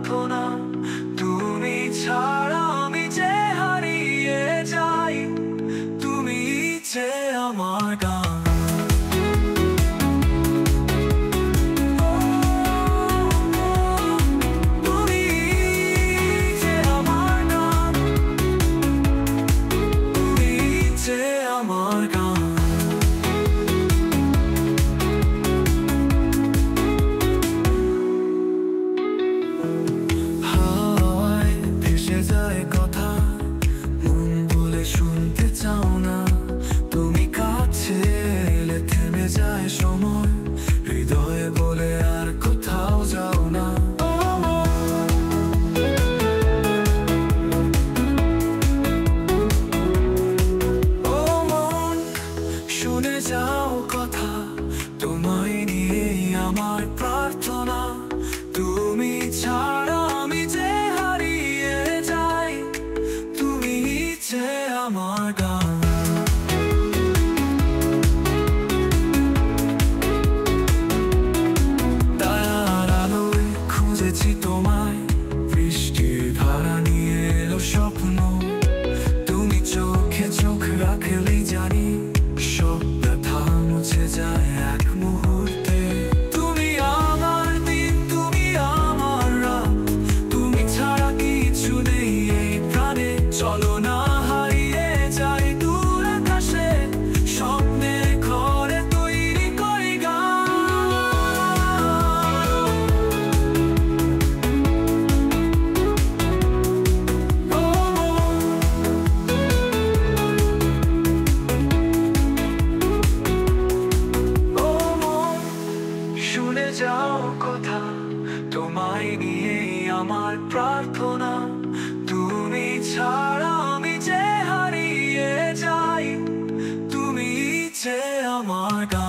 প্রার্থনা, তুমি ছাড়া আমি যে হারিয়ে যাই, তুমি যে আমার গান। তুমি যে আমার গান, তুমি যে আমার গান। হাওয়ায় ভেসে যায় কথা, মন বলে শুনতে চাও না। তুমি কাছে এলে থেমে যায় সময়, হৃদয়ে বলে আর কোথাও যাও না। ও মন, শুনে যাও কথা, তোমায় নিয়েই আমার প্রার্থনা। তুমি ছাড়া আমি যে হারিয়ে যাই, তুমি যে আমার গান। তারার আলোয় খুঁজেছি তোমায়, বৃষ্টির ধারা নিয়ে এলো স্বপ্ন। তুমি চোখে চোখ রাখলেই জানি, সব ব্যথা মুছে যায় এক মুহূর্তে। তুমি আমার দিন, তুমি আমার রাত, তুমি ছাড়া কিছু নেই এই প্রাণে। চলো না হারিয়ে যাই দূর আকাশে, স্বপ্নের ঘরে তৈরি করি গান। ও মন, ও মন, শুনে যাও কথা, তোমায় নিয়েই আমার প্রার্থনা। তুমি ছাড়া আমি যে হারিয়ে যাই, তুমি যে আমার গান।